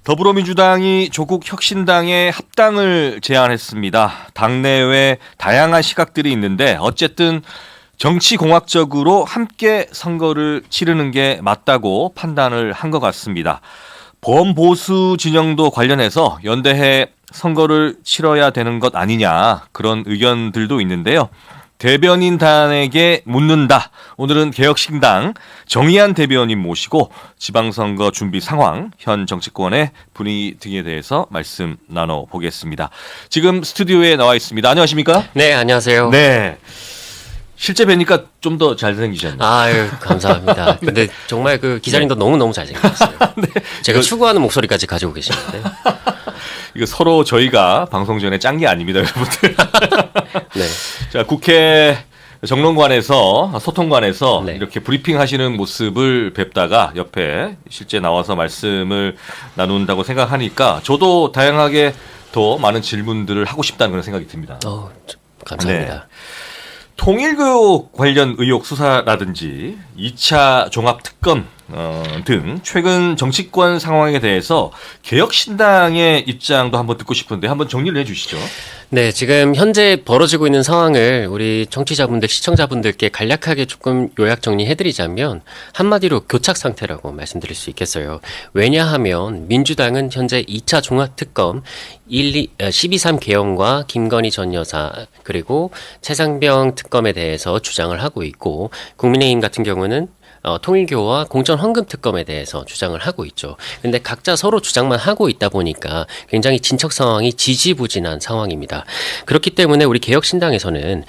더불어민주당이 조국 혁신당의 합당을 제안했습니다. 당내외 다양한 시각들이 있는데 어쨌든 정치공학적으로 함께 선거를 치르는 게 맞다고 판단을 한 것 같습니다. 범보수 진영도 관련해서 연대해 선거를 치러야 되는 것 아니냐 그런 의견들도 있는데요. 대변인단에게 묻는다. 오늘은 개혁신당 정의한 대변인 모시고 지방선거 준비 상황, 현 정치권의 분위기 등에 대해서 말씀 나눠보겠습니다. 지금 스튜디오에 나와 있습니다. 안녕하십니까? 네, 안녕하세요. 네. 실제 뵈니까 좀 더 잘생기셨네요. 아유, 감사합니다. 근데 정말 그 기자님도 너무너무 잘생겼어요. 네. 제가 추구하는 목소리까지 가지고 계시는데. 이거 서로 저희가 방송 전에 짠 게 아닙니다, 여러분들. 네. 자, 국회 정론관에서 소통관에서 네. 이렇게 브리핑 하시는 모습을 뵙다가 옆에 실제 나와서 말씀을 나눈다고 생각하니까 저도 다양하게 더 많은 질문들을 하고 싶다는 그런 생각이 듭니다. 감사합니다. 네. 통일교육 관련 의혹 수사라든지 2차 종합특검 등 최근 정치권 상황에 대해서 개혁신당의 입장도 한번 듣고 싶은데 한번 정리를 해 주시죠. 네, 지금 현재 벌어지고 있는 상황을 우리 청취자분들, 시청자분들께 간략하게 조금 요약 정리해드리자면 한마디로 교착 상태라고 말씀드릴 수 있겠어요. 왜냐하면 민주당은 현재 2차 종합특검 12.3 개헌과 김건희 전 여사 그리고 최상병 특검에 대해서 주장을 하고 있고 국민의힘 같은 경우는 통일교와 공천헌금 특검에 대해서 주장을 하고 있죠. 근데 각자 서로 주장만 하고 있다 보니까 굉장히 진척 상황이 지지부진한 상황입니다. 그렇기 때문에 우리 개혁신당에서는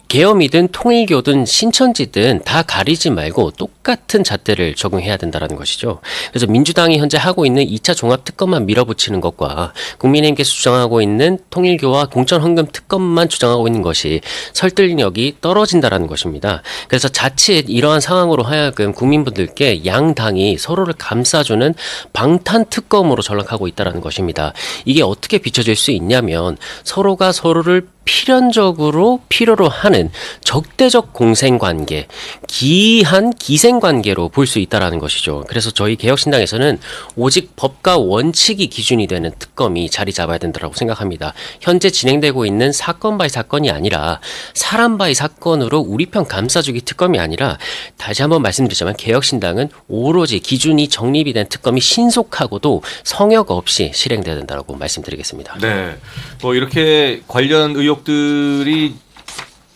계엄이든 통일교든 신천지든 다 가리지 말고 똑같은 잣대를 적용해야 된다는 것이죠. 그래서 민주당이 현재 하고 있는 2차 종합특검만 밀어붙이는 것과 국민의힘께서 주장하고 있는 통일교와 공천헌금 특검만 주장하고 있는 것이 설득력이 떨어진다는 것입니다. 그래서 자칫 이러한 상황으로 하여금 국민분들께 양 당이 서로를 감싸주는 방탄특검으로 전락하고 있다는 것입니다. 이게 어떻게 비춰질 수 있냐면 서로가 서로를 필연적으로 필요로 하는 적대적 공생관계, 기이한 기생관계로 볼 수 있다는 것이죠. 그래서 저희 개혁신당에서는 오직 법과 원칙이 기준이 되는 특검이 자리 잡아야 된다고 생각합니다. 현재 진행되고 있는 사건 바이 사건이 아니라 사람 바이 사건으로 우리 편 감싸주기 특검이 아니라 다시 한번 말씀드리자면 개혁신당은 오로지 기준이 정립이 된 특검이 신속하고도 성역 없이 실행돼야 된다고 말씀드리겠습니다. 네, 뭐 이렇게 관련 의혹들이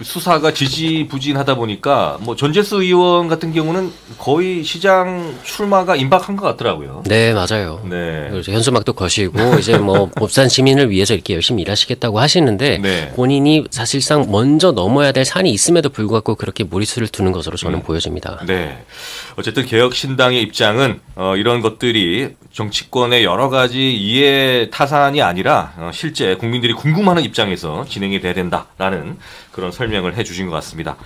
수사가 지지부진하다 보니까 뭐 전재수 의원 같은 경우는 거의 시장 출마가 임박한 것 같더라고요. 네, 맞아요. 네. 그래서 현수막도 거시고 이제 뭐 법산 시민을 위해서 이렇게 열심히 일하시겠다고 하시는데 네. 본인이 사실상 먼저 넘어야 될 산이 있음에도 불구하고 그렇게 무리수를 두는 것으로 저는 보여집니다. 네. 어쨌든 개혁신당의 입장은 이런 것들이 정치권의 여러 가지 이해 타산이 아니라 실제 국민들이 궁금하는 입장에서 진행이 돼야 된다라는 그런 설명을 해주신 것 같습니다.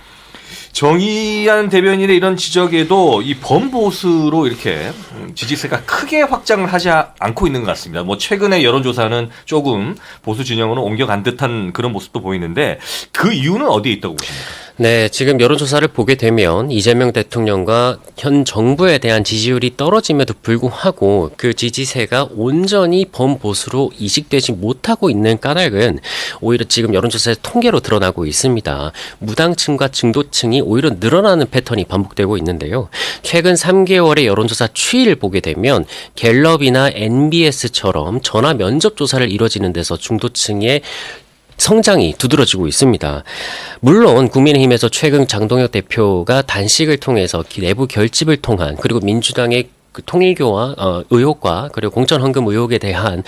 정의한 대변인의 이런 지적에도 이 범보수로 이렇게 지지세가 크게 확장을 하지 않고 있는 것 같습니다. 뭐 최근에 여론조사는 조금 보수 진영으로 옮겨간 듯한 그런 모습도 보이는데 그 이유는 어디에 있다고 보십니까? 네, 지금 여론조사를 보게 되면 이재명 대통령과 현 정부에 대한 지지율이 떨어짐에도 불구하고 그 지지세가 온전히 범보수로 이식되지 못하고 있는 까닭은 오히려 지금 여론조사의 통계로 드러나고 있습니다. 무당층과 중도층이 오히려 늘어나는 패턴이 반복되고 있는데요. 최근 3개월의 여론조사 추이를 보게 되면 갤럽이나 NBS처럼 전화 면접 조사를 이뤄지는 데서 중도층의 성장이 두드러지고 있습니다. 물론 국민의힘에서 최근 장동혁 대표가 단식을 통해서 내부 결집을 통한 그리고 민주당의 그 통일교와 의혹과 그리고 공천헌금 의혹에 대한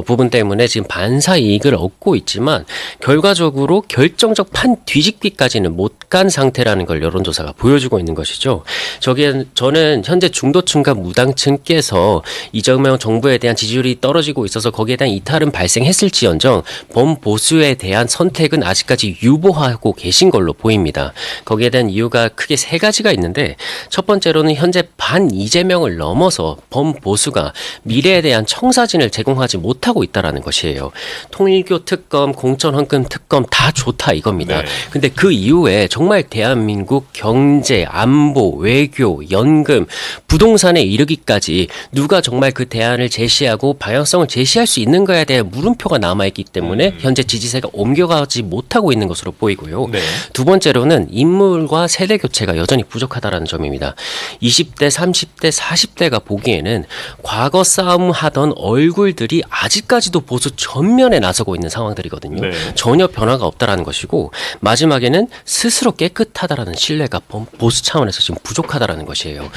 부분 때문에 지금 반사 이익을 얻고 있지만 결과적으로 결정적 판 뒤집기까지는 못 간 상태라는 걸 여론조사가 보여주고 있는 것이죠. 저는 현재 중도층과 무당층께서 이재명 정부에 대한 지지율이 떨어지고 있어서 거기에 대한 이탈은 발생했을지언정 범보수에 대한 선택은 아직까지 유보하고 계신 걸로 보입니다. 거기에 대한 이유가 크게 세 가지가 있는데 첫 번째로는 현재 반 이재명을 넘어 넘어서 범보수가 미래에 대한 청사진을 제공하지 못하고 있다라는 것이에요. 통일교 특검, 공천헌금 특검 다 좋다 이겁니다. 네. 근데 그 이후에 정말 대한민국 경제, 안보, 외교, 연금, 부동산에 이르기까지 누가 정말 그 대안을 제시하고 방향성을 제시할 수 있는 거에 대한 물음표가 남아있기 때문에 현재 지지세가 옮겨가지 못하고 있는 것으로 보이고요. 네. 두 번째로는 인물과 세대 교체가 여전히 부족하다는 점입니다. 20대, 30대, 40대가 보기에는 과거 싸움하던 얼굴들이 아직까지도 보수 전면에 나서고 있는 상황들이거든요. 네. 전혀 변화가 없다라는 것이고 마지막에는 스스로 깨끗하다라는 신뢰가 보수 차원에서 지금 부족하다라는 것이에요.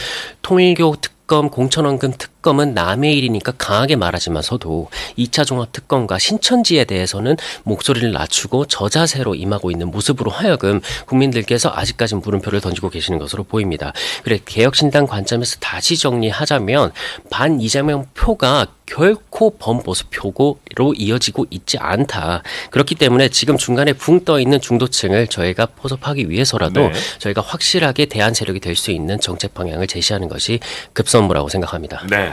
통일교 특검, 공천헌금 특검은 남의 일이니까 강하게 말하지만서도 2차 종합특검과 신천지에 대해서는 목소리를 낮추고 저자세로 임하고 있는 모습으로 하여금 국민들께서 아직까지 물음표를 던지고 계시는 것으로 보입니다. 그래 개혁신당 관점에서 다시 정리하자면 반 이재명 표가 결코 범보수 표로 이어지고 있지 않다. 그렇기 때문에 지금 중간에 붕 떠 있는 중도층을 저희가 포섭하기 위해서라도 네. 저희가 확실하게 대안 세력이 될 수 있는 정책 방향을 제시하는 것이 급선무라고 생각합니다. 네.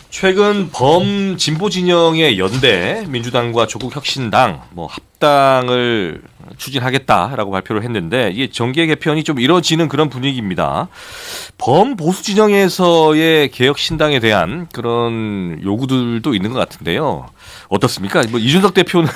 최근 범진보 진영의 연대, 민주당과 조국혁신당 합당을 추진하겠다라고 발표를 했는데 이게 정계 개편이 좀 이뤄지는 그런 분위기입니다. 범보수 진영에서의 개혁신당에 대한 그런 요구들도 있는 것 같은데요. 어떻습니까? 이준석 대표는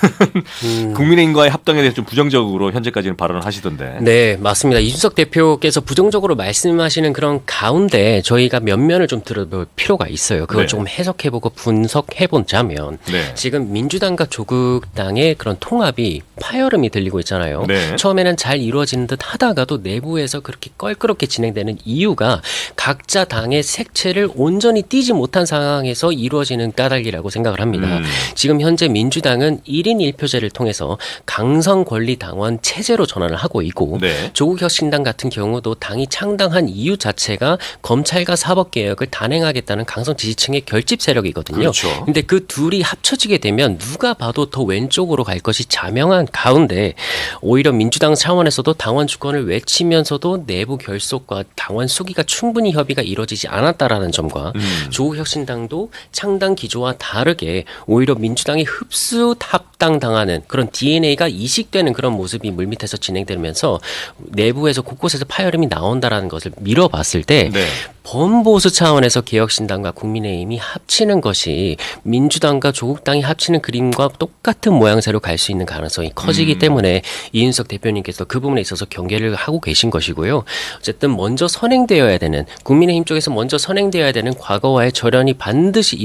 국민의힘과의 합당에 대해서 좀 부정적으로 현재까지는 발언을 하시던데. 네, 맞습니다. 이준석 대표께서 부정적으로 말씀하시는 그런 가운데 저희가 면면을 좀 들어볼 필요가 있어요. 그걸 네. 조금 해석해보고 분석해보자면 네. 지금 민주당과 조국당의 그런 통합이 파열음이 들리고 있잖아요. 네. 처음에는 잘 이루어지는 듯 하다가도 내부에서 그렇게 껄끄럽게 진행되는 이유가 각자 당의 색채를 온전히 띠지 못한 상황에서 이루어지는 까닭이라고 생각을 합니다. 지금 현재 민주당은 1인 1표제를 통해서 강성 권리 당원 체제로 전환을 하고 있고 네. 조국혁신당 같은 경우도 당이 창당한 이유 자체가 검찰과 사법개혁을 단행하겠다는 강성 지지층의 결집 세력이거든요. 그렇죠. 근데 그 둘이 합쳐지게 되면 누가 봐도 더 왼쪽으로 갈 것이 자명한 가운데 오히려 민주당 차원에서도 당원 주권을 외치면서도 내부 결속과 당원 수기가 충분히 협의가 이루어지지 않았다라는 점과 조국혁신당도 창당 기조와 다르게 오히려 민주당이 흡수 합당당하는 그런 DNA가 이식되는 그런 모습이 물밑에서 진행되면서 내부에서 곳곳에서 파열음이 나온다라는 것을 미뤄봤을 때 네. 범보수 차원에서 개혁신당과 국민의힘이 합치는 것이 민주당과 조국당이 합치는 그림과 똑같은 모양새로 갈 수 있는 가능성이 커지기 때문에 이준석 대표님께서 그 부분에 있어서 경계를 하고 계신 것이고요. 어쨌든 먼저 선행되어야 되는 국민의힘 쪽에서 먼저 선행되어야 되는 과거와의 절연이 반드시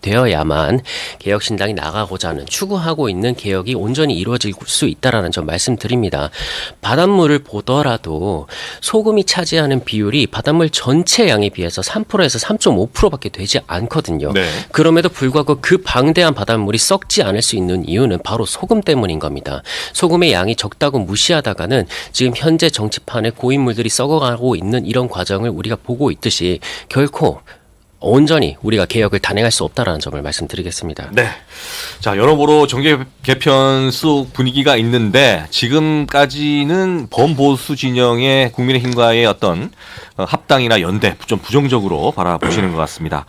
되어야만 개혁신당이 나가고자 하는 추구하고 있는 개혁이 온전히 이루어질 수 있다라는 점 말씀드립니다. 바닷물을 보더라도 소금이 차지하는 비율이 바닷물 전체 양에 비해서 3%에서 3.5%밖에 되지 않거든요. 네. 그럼에도 불구하고 그 방대한 바닷물이 썩지 않을 수 있는 이유는 바로 소금 때문인 겁니다. 소금의 양이 적다고 무시하다가는 지금 현재 정치판에 고인물들이 썩어가고 있는 이런 과정을 우리가 보고 있듯이 결코 온전히 우리가 개혁을 단행할 수 없다라는 점을 말씀드리겠습니다. 네. 자, 여러모로 정계 개편 속 분위기가 있는데 지금까지는 범보수 진영의 국민의힘과의 어떤 합당이나 연대 좀 부정적으로 바라보시는 것 같습니다.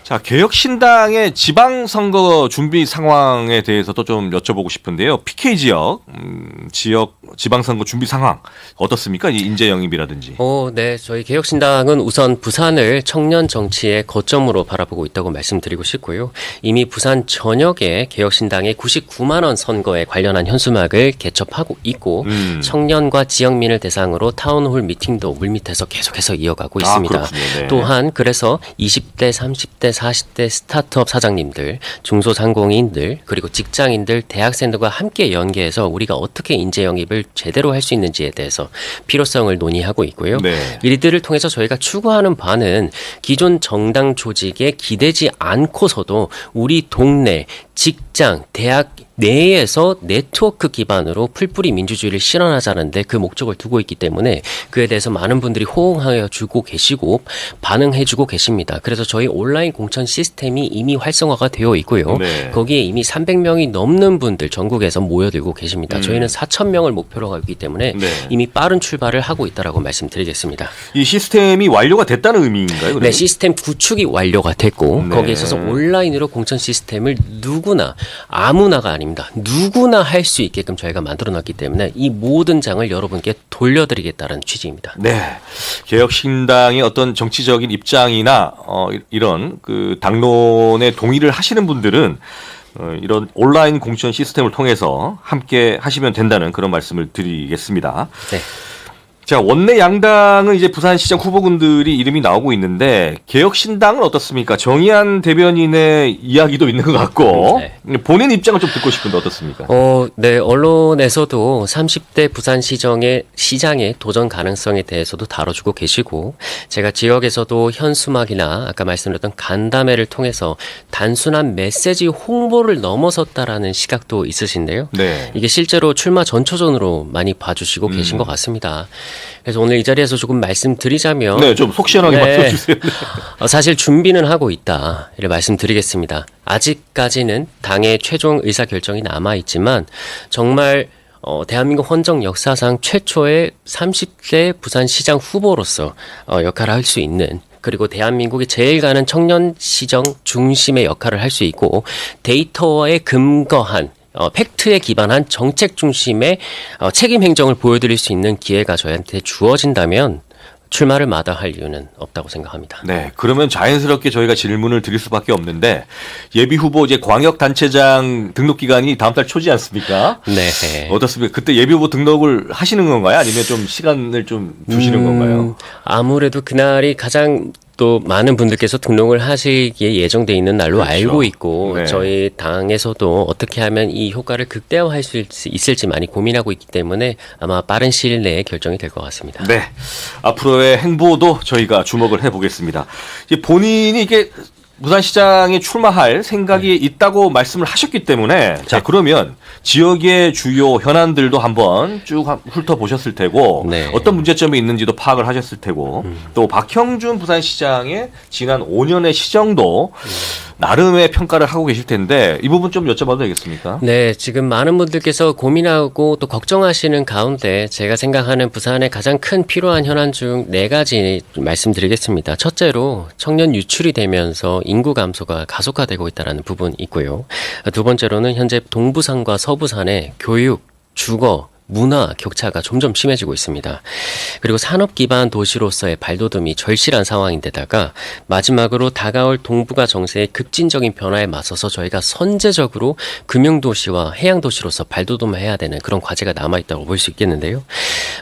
자, 개혁신당의 지방선거 준비 상황에 대해서도 좀 여쭤보고 싶은데요. PK 지역 지방선거 준비 상황 어떻습니까? 이 인재 영입이라든지. 네. 저희 개혁신당은 우선 부산을 청년 정치의 거점으로 바라보고 있다고 말씀드리고 싶고요. 이미 부산 전역에 개혁신당의 99만 원 선거에 관련한 현수막을 개첩하고 있고 청년과 지역민을 대상으로 타운홀 미팅도 물밑에서 계속해서 이어가고 있습니다. 그렇군요. 네. 또한 그래서 20대, 30대, 40대 스타트업 사장님들, 중소상공인들, 그리고 직장인들, 대학생들과 함께 연계해서 우리가 어떻게 인재 영입을 제대로 할 수 있는지에 대해서 필요성을 논의하고 있고요. 네. 이들을 통해서 저희가 추구하는 바는 기존 정당 조직에 기대지 않고서도 우리 동네 직장, 대학 내에서 네트워크 기반으로 풀뿌리 민주주의를 실현하자는데 그 목적을 두고 있기 때문에 그에 대해서 많은 분들이 호응하여 주고 계시고 반응해 주고 계십니다. 그래서 저희 온라인 공천 시스템이 이미 활성화가 되어 있고요. 네. 거기에 이미 300명이 넘는 분들 전국에서 모여들고 계십니다. 저희는 4,000명을 목표로 하고 있기 때문에 네. 이미 빠른 출발을 하고 있다라고 말씀드리겠습니다. 이 시스템이 완료가 됐다는 의미인가요? 그러면? 네, 시스템 구축이 완료가 됐고 네. 거기에 있어서 온라인으로 공천 시스템을 누구나 아무나가 아닙니다. 누구나 할 수 있게끔 저희가 만들어놨기 때문에 이 모든 장을 여러분께 돌려드리겠다는 취지입니다. 네, 개혁신당의 어떤 정치적인 입장이나 이런 그 당론에 동의를 하시는 분들은 이런 온라인 공천 시스템을 통해서 함께 하시면 된다는 그런 말씀을 드리겠습니다. 네. 자, 원내 양당은 이제 부산시장 후보군들이 이름이 나오고 있는데 개혁신당은 어떻습니까? 정의한 대변인의 이야기도 있는 것 같고 본인 입장을 좀 듣고 싶은데 어떻습니까? 네, 언론에서도 30대 부산시장의 도전 가능성에 대해서도 다뤄주고 계시고 제가 지역에서도 현수막이나 아까 말씀드렸던 간담회를 통해서 단순한 메시지 홍보를 넘어섰다라는 시각도 있으신데요. 네. 이게 실제로 출마 전초전으로 많이 봐주시고 계신 것 같습니다. 그래서 오늘 이 자리에서 조금 말씀드리자면 네, 좀 속 시원하게 네. 말씀해주세요. 사실 준비는 하고 있다. 이렇게 말씀드리겠습니다. 아직까지는 당의 최종 의사결정이 남아있지만 정말 대한민국 헌정 역사상 최초의 30대 부산시장 후보로서 역할을 할 수 있는 그리고 대한민국이 제일 가는 청년 시정 중심의 역할을 할 수 있고 데이터에 근거한 팩트에 기반한 정책 중심의 책임 행정을 보여드릴 수 있는 기회가 저희한테 주어진다면 출마를 마다할 이유는 없다고 생각합니다. 네, 그러면 자연스럽게 저희가 질문을 드릴 수밖에 없는데 예비 후보 이제 광역단체장 등록 기간이 다음 달 초지 않습니까? 네. 어떻습니까? 그때 예비 후보 등록을 하시는 건가요? 아니면 좀 시간을 좀 두시는 건가요? 아무래도 그날이 가장 또 많은 분들께서 등록을 하시기에 예정돼 있는 날로 그렇죠. 알고 있고 네. 저희 당에서도 어떻게 하면 이 효과를 극대화할 수 있을지 많이 고민하고 있기 때문에 아마 빠른 시일 내에 결정이 될 것 같습니다. 네, 앞으로의 행보도 저희가 주목을 해보겠습니다. 이제 본인이 이게 부산시장에 출마할 생각이 있다고 말씀을 하셨기 때문에 자 그러면 지역의 주요 현안들도 한번 쭉 훑어보셨을 테고 네. 어떤 문제점이 있는지도 파악을 하셨을 테고 또 박형준 부산시장의 지난 5년의 시정도 나름의 평가를 하고 계실 텐데 이 부분 좀 여쭤봐도 되겠습니까? 네, 지금 많은 분들께서 고민하고 또 걱정하시는 가운데 제가 생각하는 부산의 가장 큰 필요한 현안 중 4가지 말씀드리겠습니다. 첫째로 청년 유출이 되면서 인구 감소가 가속화되고 있다는 부분이 있고요. 두 번째로는 현재 동부산과 서부산의 교육, 주거, 문화 격차가 점점 심해지고 있습니다. 그리고 산업 기반 도시로서의 발돋움이 절실한 상황인데다가 마지막으로 다가올 동북아 정세의 급진적인 변화에 맞서서 저희가 선제적으로 금융도시와 해양도시로서 발돋움을 해야 되는 그런 과제가 남아있다고 볼 수 있겠는데요.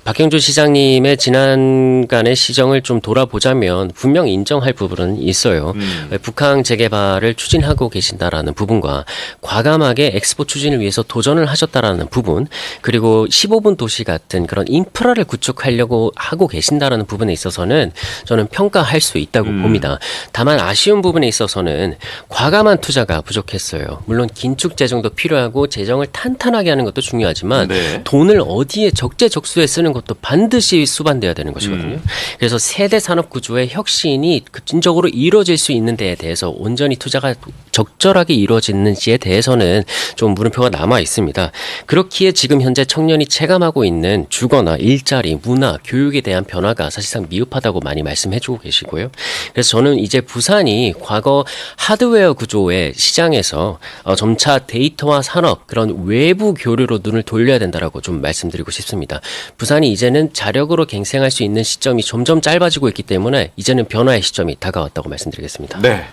박형준 시장님의 지난간의 시정을 좀 돌아보자면 분명 인정할 부분은 있어요. 북한 재개발을 추진하고 계신다라는 부분과 과감하게 엑스포 추진을 위해서 도전을 하셨다라는 부분 그리고 15분 도시 같은 그런 인프라를 구축하려고 하고 계신다라는 부분에 있어서는 저는 평가할 수 있다고 봅니다. 다만 아쉬운 부분에 있어서는 과감한 투자가 부족했어요. 물론 긴축 재정도 필요하고 재정을 탄탄하게 하는 것도 중요하지만 네. 돈을 어디에 적재적소에 쓰는 것도 반드시 수반돼야 되는 것이거든요. 그래서 세대 산업 구조의 혁신이 급진적으로 이루어질 수 있는 데에 대해서 온전히 투자가 적절하게 이루어지는지에 대해서는 좀 물음표가 남아 있습니다. 그렇기에 지금 현재 청년이 체감하고 있는 주거나 일자리, 문화, 교육에 대한 변화가 사실상 미흡하다고 많이 말씀해주고 계시고요. 그래서 저는 이제 부산이 과거 하드웨어 구조의 시장에서 점차 데이터와 산업 그런 외부 교류로 눈을 돌려야 된다라고 좀 말씀드리고 싶습니다. 부산이 이제는 자력으로 갱생할 수 있는 시점이 점점 짧아지고 있기 때문에 이제는 변화의 시점이 다가왔다고 말씀드리겠습니다. 네.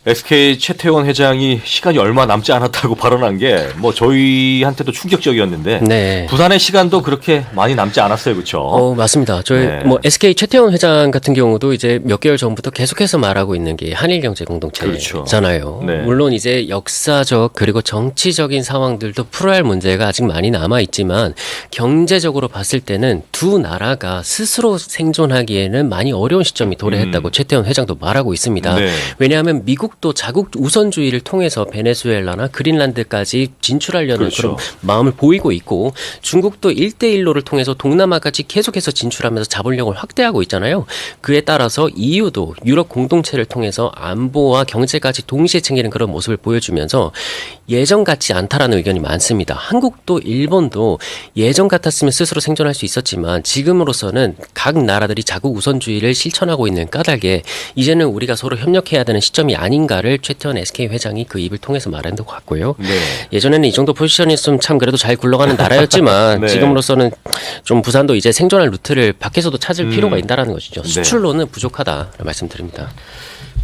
SK 최태원 회장이 시간이 얼마 남지 않았다고 발언한 게 뭐 저희한테도 충격적이었는데 네. 부산의 시간도 그렇게 많이 남지 않았어요, 그렇죠? 맞습니다. 저희 네. SK 최태원 회장 같은 경우도 이제 몇 개월 전부터 계속해서 말하고 있는 게 한일경제 공동체잖아요. 그렇죠. 네. 물론 이제 역사적 그리고 정치적인 상황들도 풀어야 할 문제가 아직 많이 남아 있지만 경제적으로 봤을 때는 두 나라가 스스로 생존하기에는 많이 어려운 시점이 도래했다고 최태원 회장도 말하고 있습니다. 네. 왜냐하면 미국 중국도 자국 우선주의를 통해서 베네수엘라나 그린란드까지 진출하려는 그렇죠. 그런 마음을 보이고 있고 중국도 1대1로를 통해서 동남아까지 계속해서 진출하면서 자본력을 확대하고 있잖아요. 그에 따라서 EU도 유럽 공동체를 통해서 안보와 경제까지 동시에 챙기는 그런 모습을 보여주면서 예전 같지 않다라는 의견이 많습니다. 한국도 일본도 예전 같았으면 스스로 생존할 수 있었지만 지금으로서는 각 나라들이 자국 우선주의를 실천하고 있는 까닭에 이제는 우리가 서로 협력해야 되는 시점이 아닌가를 최태원 SK 회장이 그 입을 통해서 말한 것 같고요. 네. 예전에는 이 정도 포지션이었으면 참 그래도 잘 굴러가는 나라였지만 네. 지금으로서는 좀 부산도 이제 생존할 루트를 밖에서도 찾을 필요가 있다라는 것이죠. 네. 수출로는 부족하다 말씀드립니다.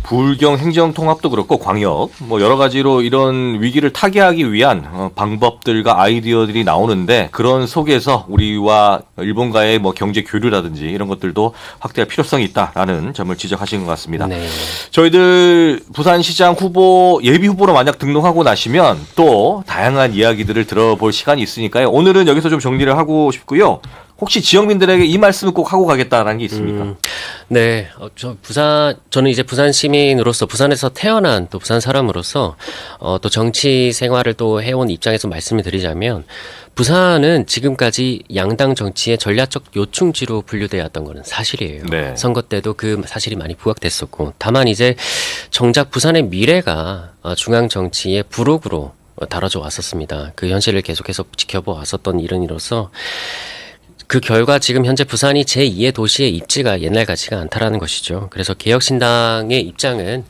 불경 행정통합도 그렇고 광역 뭐 여러 가지로 이런 위기를 타개하기 위한 방법들과 아이디어들이 나오는데 그런 속에서 우리와 일본과의 뭐 경제 교류라든지 이런 것들도 확대할 필요성이 있다라는 점을 지적하신 것 같습니다. 네. 저희들 부산시장 후보 예비 후보로 만약 등록하고 나시면 또 다양한 이야기들을 들어볼 시간이 있으니까요. 오늘은 여기서 좀 정리를 하고 싶고요. 혹시 지역민들에게 이 말씀을 꼭 하고 가겠다라는 게 있습니까? 네, 저는 이제 부산 시민으로서 부산에서 태어난 또 부산 사람으로서 또 정치 생활을 또 해온 입장에서 말씀을 드리자면 부산은 지금까지 양당 정치의 전략적 요충지로 분류되어 왔던 거는 사실이에요. 네. 선거 때도 그 사실이 많이 부각됐었고 다만 이제 정작 부산의 미래가 중앙 정치의 부록으로 다뤄져 왔었습니다. 그 현실을 계속해서 지켜보 왔었던 일은이로서 그 결과 지금 현재 부산이 제2의 도시의 입지가 옛날 같지가 않다라는 것이죠. 그래서 개혁신당의 입장은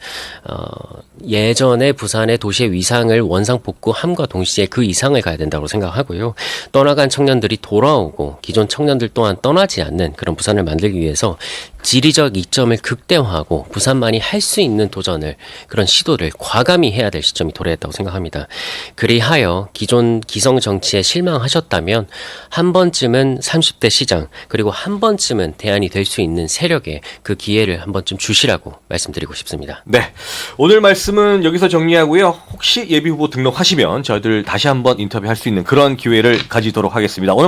예전에 부산의 도시의 위상을 원상복구함과 동시에 그 이상을 가야 된다고 생각하고요. 떠나간 청년들이 돌아오고 기존 청년들 또한 떠나지 않는 그런 부산을 만들기 위해서 지리적 이점을 극대화하고 부산만이 할 수 있는 도전을 그런 시도를 과감히 해야 될 시점이 도래했다고 생각합니다. 그리하여 기존 기성 정치에 실망하셨다면 한 번쯤은 30대 시장 그리고 한 번쯤은 대안이 될 수 있는 세력에 그 기회를 한 번쯤 주시라고 말씀드리고 싶습니다. 네. 오늘 말씀은 여기서 정리하고요. 혹시 예비 후보 등록하시면 저희들 다시 한번 인터뷰할 수 있는 그런 기회를 가지도록 하겠습니다. 오늘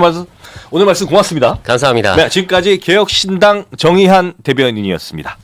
말씀 고맙습니다. 감사합니다. 네, 지금까지 개혁신당 정의한 대변인이었습니다.